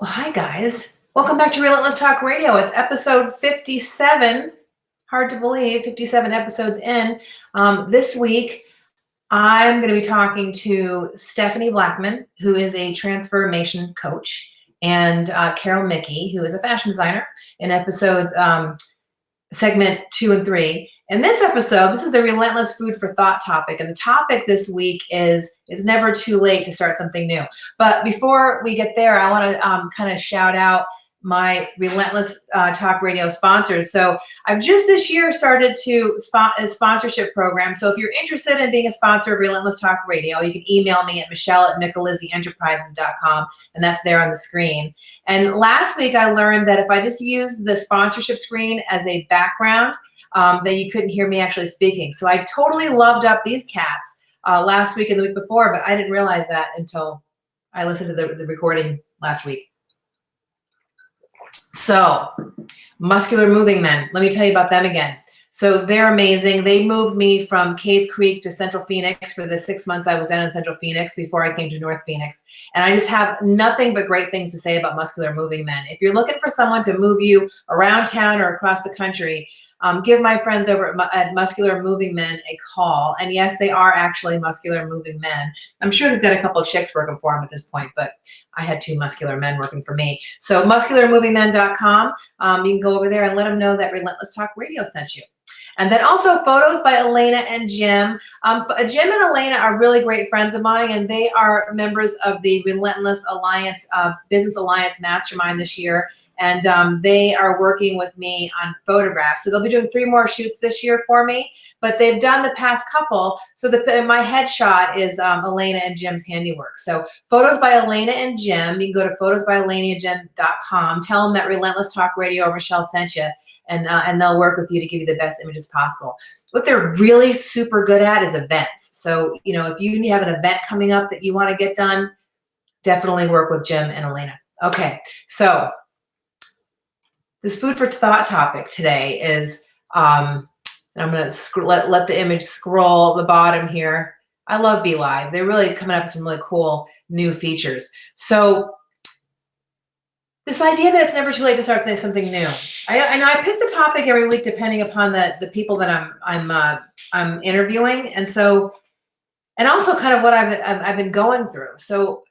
Well, hi guys. Welcome back to Relentless Talk Radio. It's episode 57. Hard to believe, 57 episodes in. This week, I'm going to be talking to Stephanie Blackman, who is a transformation coach, and Carol Mickey, who is a fashion designer, in episodes segment 2 and 3. In this episode, this is the Relentless Food for Thought topic, and the topic this week is it's never too late to start something new. But before we get there, I want to kind of shout out my Relentless Talk Radio sponsors. So I've just this year started to a sponsorship program. So if you're interested in being a sponsor of Relentless Talk Radio, you can email me at michelle@micalizzienterprises.com, and that's there on the screen. And last week I learned that if I just use the sponsorship screen as a background, then you couldn't hear me actually speaking. So I totally loved up these cats last week and the week before, but I didn't realize that until I listened to the recording last week. So, Muscular Moving Men. Let me tell you about them again. So they're amazing. They moved me from Cave Creek to Central Phoenix for the 6 months I was in Central Phoenix before I came to North Phoenix. And I just have nothing but great things to say about Muscular Moving Men. If you're looking for someone to move you around town or across the country, give my friends over at Muscular Moving Men a call. And yes, they are actually Muscular Moving Men. I'm sure they've got a couple of chicks working for them at this point, but I had 2 muscular men working for me. So muscularmovingmen.com. You can go over there and let them know that Relentless Talk Radio sent you. And then also photos by Elena and Jim. Jim and Elena are really great friends of mine, and they are members of the Relentless Alliance, Business Alliance Mastermind this year. And they are working with me on photographs. So they'll be doing 3 more shoots this year for me, but they've done the past couple. So my headshot is Elena and Jim's handiwork. So photos by Elena and Jim. You can go to photosbyelenaandjim.com. Tell them that Relentless Talk Radio or Michelle sent you, and they'll work with you to give you the best images possible. What they're really super good at is events. So, if you have an event coming up that you want to get done, definitely work with Jim and Elena. Okay, so this food for thought topic today is, I'm going to let the image scroll the bottom here. I love Be Live. They're really coming up with some really cool new features. So this idea that it's never too late to start something new. I know I pick the topic every week depending upon the people that I'm interviewing, and also kind of what I've been going through. So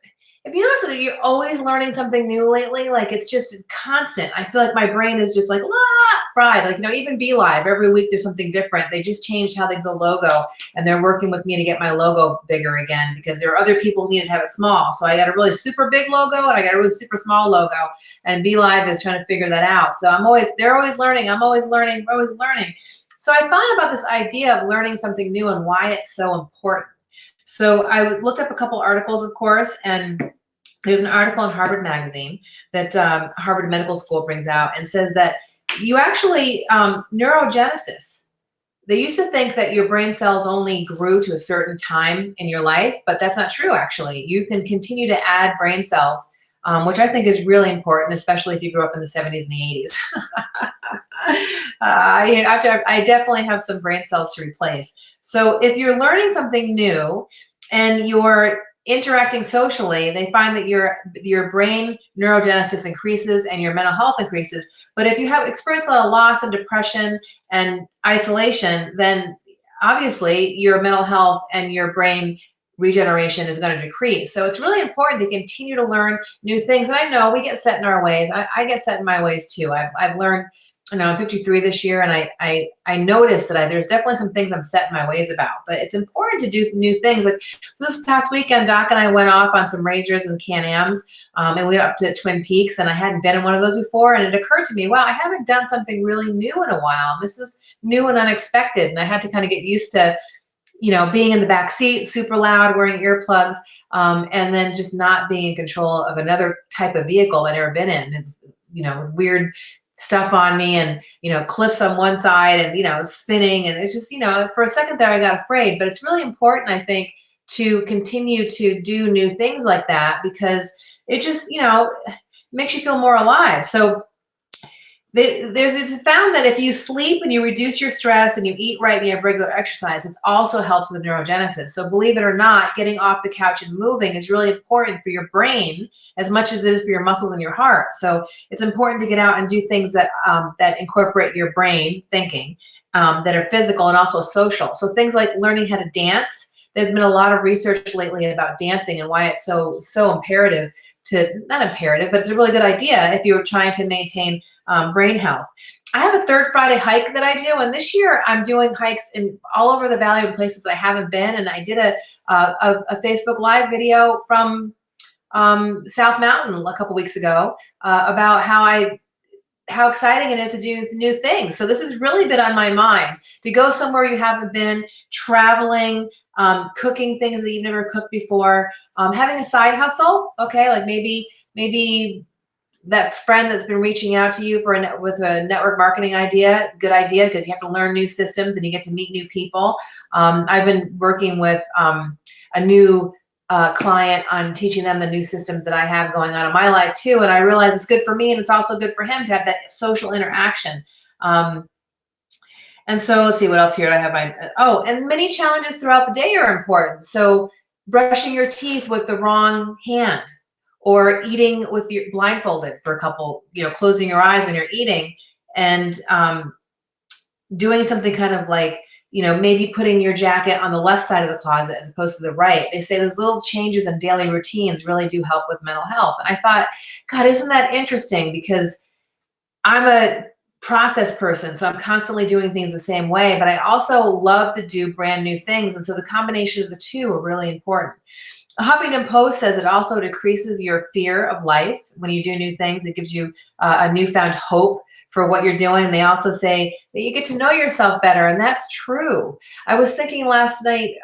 if you notice that you're always learning something new lately, like it's just constant. I feel like my brain is just like fried. Like, even Be Live, every week there's something different. They just changed how they do the logo, and they're working with me to get my logo bigger again because there are other people who needed to have it small. So I got a really super big logo and I got a really super small logo, and Be Live is trying to figure that out. So they're always learning. I'm always learning. We're always learning. So I thought about this idea of learning something new and why it's so important. So I looked up a couple articles, of course, and there's an article in Harvard Magazine that Harvard Medical School brings out and says that you actually, neurogenesis, they used to think that your brain cells only grew to a certain time in your life, but that's not true, actually. You can continue to add brain cells, which I think is really important, especially if you grew up in the 70s and the 80s. I definitely have some brain cells to replace. So if you're learning something new and you're interacting socially, they find that your brain neurogenesis increases and your mental health increases. But if you have experienced a lot of loss and depression and isolation, then obviously your mental health and your brain regeneration is going to decrease. So it's really important to continue to learn new things. And I know we get set in our ways. I get set in my ways too. I've learned, I'm 53 this year, and I noticed that there's definitely some things I'm set in my ways about, but it's important to do new things. Like this past weekend, Doc and I went off on some razors and Can-Ams, and we went up to Twin Peaks, and I hadn't been in one of those before, and it occurred to me, wow, I haven't done something really new in a while. This is new and unexpected, and I had to kind of get used to, being in the back seat, super loud, wearing earplugs, and then just not being in control of another type of vehicle I'd never been in, and, with weird stuff on me and, cliffs on one side and, spinning. And it's just, for a second there, I got afraid, but it's really important, I think, to continue to do new things like that because it just, makes you feel more alive. So It's found that if you sleep and you reduce your stress and you eat right and you have regular exercise, it also helps with neurogenesis. So believe it or not, getting off the couch and moving is really important for your brain as much as it is for your muscles and your heart. So it's important to get out and do things that that incorporate your brain thinking, that are physical and also social. So things like learning how to dance. There's been a lot of research lately about dancing and why it's so imperative to, not imperative, but it's a really good idea if you're trying to maintain brain health. I have a third Friday hike that I do, and this year I'm doing hikes in all over the valley in places I haven't been. And I did a Facebook Live video from South Mountain a couple weeks ago about how exciting it is to do new things. So this has really been on my mind, to go somewhere you haven't been, traveling, cooking things that you've never cooked before, having a side hustle. Okay, like maybe that friend that's been reaching out to you with a network marketing idea, good idea, because you have to learn new systems and you get to meet new people. I've been working with a new client on teaching them the new systems that I have going on in my life too. And I realize it's good for me and it's also good for him to have that social interaction. And so let's see what else here. I have and many challenges throughout the day are important. So brushing your teeth with the wrong hand, or eating with your blindfolded for a couple, closing your eyes when you're eating, and doing something kind of like, maybe putting your jacket on the left side of the closet as opposed to the right. They say those little changes in daily routines really do help with mental health. And I thought, God, isn't that interesting? Because I'm a process person, so I'm constantly doing things the same way, but I also love to do brand new things. And so the combination of the two are really important. Huffington Post says it also decreases your fear of life when you do new things. It gives you a newfound hope for what you're doing. They also say that you get to know yourself better, and that's true. I was thinking last night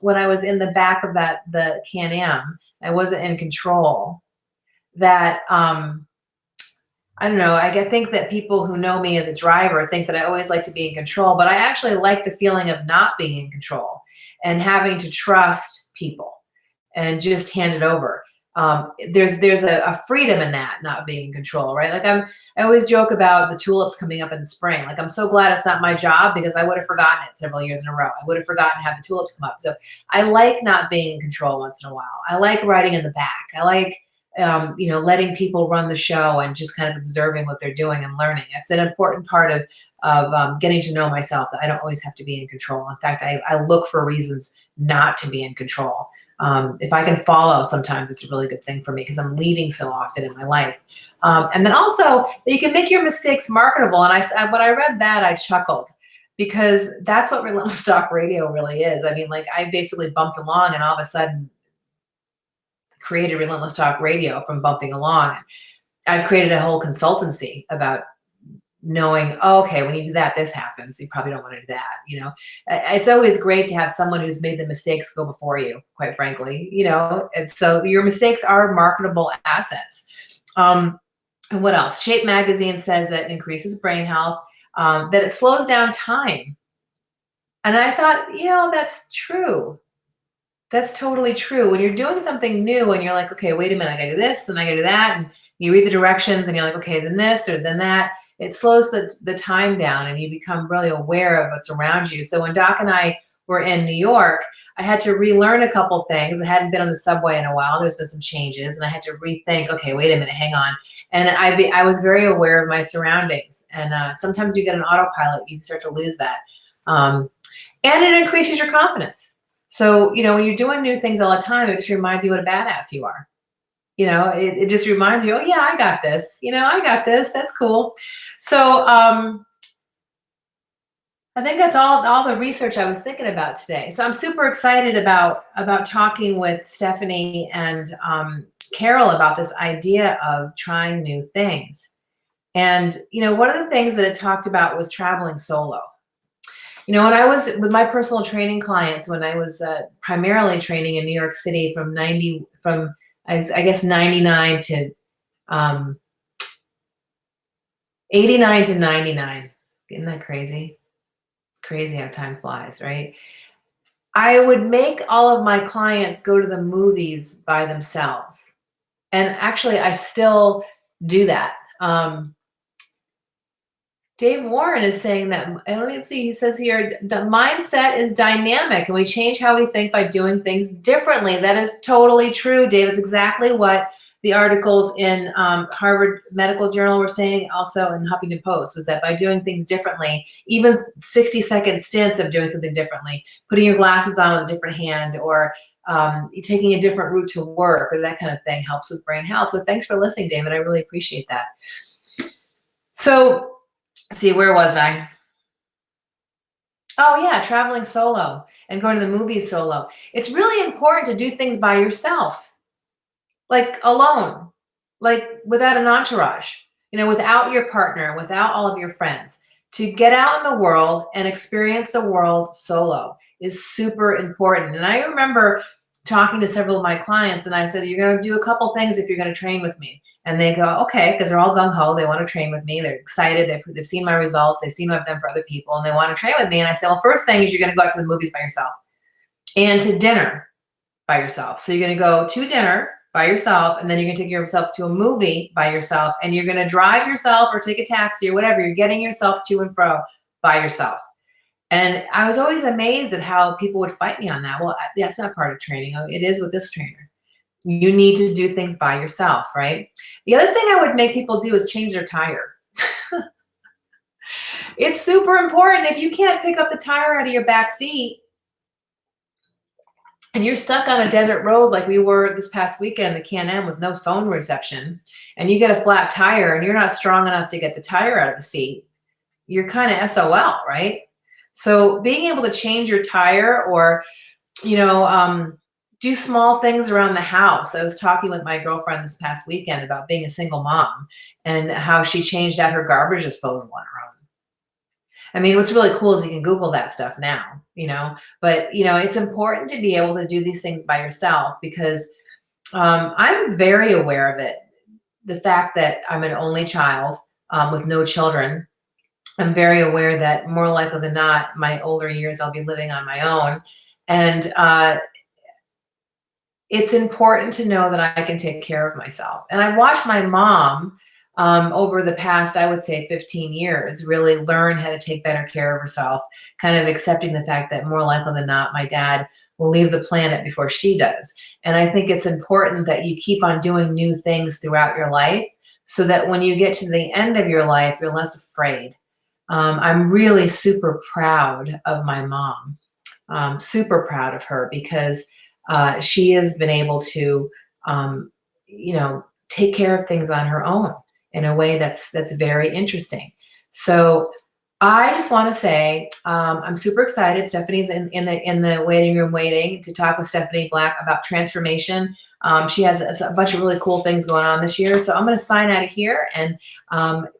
when I was in the back of the Can-Am, I wasn't in control, that I don't know, I think that people who know me as a driver think that I always like to be in control, but I actually like the feeling of not being in control and having to trust people and just hand it over. There's a freedom in that, not being in control, right? Like I always joke about the tulips coming up in the spring. Like I'm so glad it's not my job, because I would have forgotten it several years in a row. I would have forgotten to have the tulips come up. So I like not being in control once in a while. I like riding in the back. I like letting people run the show and just kind of observing what they're doing and learning. It's an important part of getting to know myself, that I don't always have to be in control. In fact, I look for reasons not to be in control. If I can follow, sometimes it's a really good thing for me, because I'm leading so often in my life. And then also that you can make your mistakes marketable. And when I read that, I chuckled, because that's what Relentless Talk Radio really is. I mean, like I basically bumped along and all of a sudden created Relentless Talk Radio from bumping along. I've created a whole consultancy about knowing, oh, okay, when you do that, this happens. You probably don't want to do that. It's always great to have someone who's made the mistakes go before you, quite frankly, and so your mistakes are marketable assets. And what else? Shape Magazine says that it increases brain health, that it slows down time. And I thought, that's true. That's totally true. When you're doing something new and you're like, okay, wait a minute, I gotta do this and I gotta do that. And you read the directions and you're like, okay, then this or then that. It slows the time down and you become really aware of what's around you. So when Doc and I were in New York, I had to relearn a couple things. I hadn't been on the subway in a while. There's been some changes and I had to rethink, okay, wait a minute, hang on. And I was very aware of my surroundings. And sometimes you get an autopilot, you start to lose that. And it increases your confidence. So, when you're doing new things all the time, it just reminds you what a badass you are. It just reminds you, oh yeah, I got this. I got this. That's cool. So I think that's all the research I was thinking about today. So I'm super excited about talking with Stephanie and Carol about this idea of trying new things. And, one of the things that it talked about was traveling solo. When I was with my personal training clients, when I was primarily training in New York City from I guess 99 to 89 to 99. Isn't that crazy? It's crazy how time flies, right? I would make all of my clients go to the movies by themselves. And actually, I still do that. Dave Warren is saying that, and let me see, he says here, the mindset is dynamic and we change how we think by doing things differently. That is totally true, Dave. It's exactly what the articles in Harvard Medical Journal were saying, also in Huffington Post, was that by doing things differently, even 60-second stints of doing something differently, putting your glasses on with a different hand, or taking a different route to work, or that kind of thing, helps with brain health. So thanks for listening, David. I really appreciate that. So, see, where was I? Oh yeah, traveling solo and going to the movies solo. It's really important to do things by yourself, like alone, like without an entourage, without your partner, without all of your friends. To get out in the world and experience the world solo is super important. And I remember talking to several of my clients and I said, you're going to do a couple things if you're going to train with me. And they go, okay, because they're all gung-ho. They want to train with me. They're excited. They've seen my results. They've seen what I've done for other people, and they want to train with me. And I say, well, first thing is you're going to go out to the movies by yourself and to dinner by yourself. So you're going to go to dinner by yourself, and then you're going to take yourself to a movie by yourself, and you're going to drive yourself or take a taxi or whatever. You're getting yourself to and fro by yourself. And I was always amazed at how people would fight me on that. Well, that's not part of training. It is with this trainer. You need to do things by yourself, right? The other thing I would make people do is change their tire. It's super important. If you can't pick up the tire out of your back seat and you're stuck on a desert road like we were this past weekend in the Can-Am with no phone reception, and you get a flat tire and you're not strong enough to get the tire out of the seat, you're kind of SOL, right? So being able to change your tire, or, do small things around the house. I was talking with my girlfriend this past weekend about being a single mom and how she changed out her garbage disposal on her own. I mean, what's really cool is you can Google that stuff now, but it's important to be able to do these things by yourself, because I'm very aware of it. The fact that I'm an only child with no children, I'm very aware that more likely than not, my older years, I'll be living on my own. And it's important to know that I can take care of myself. And I watched my mom over the past, I would say 15 years, really learn how to take better care of herself, kind of accepting the fact that more likely than not, my dad will leave the planet before she does. And I think it's important that you keep on doing new things throughout your life, so that when you get to the end of your life, you're less afraid. I'm really super proud of my mom, super proud of her, because she has been able to, take care of things on her own in a way that's very interesting. So I just want to say I'm super excited. Stephanie's in the waiting room waiting to talk with Stephanie Black about transformation. She has a bunch of really cool things going on this year. So I'm going to sign out of here and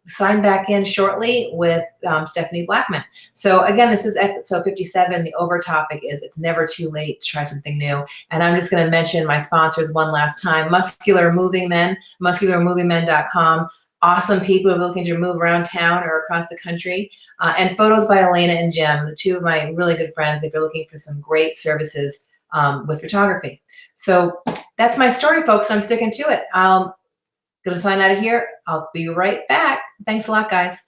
sign back in shortly with Stephanie Blackman. So again, this is episode 57. The over topic is it's never too late to try something new. And I'm just going to mention my sponsors one last time. Muscular Moving Men, muscularmovingmen.com. Awesome people who are looking to move around town or across the country. And Photos by Elena and Jim, the two of my really good friends, if you're looking for some great services with photography. So that's my story, folks. I'm sticking to it. I'm going to sign out of here. I'll be right back. Thanks a lot, guys.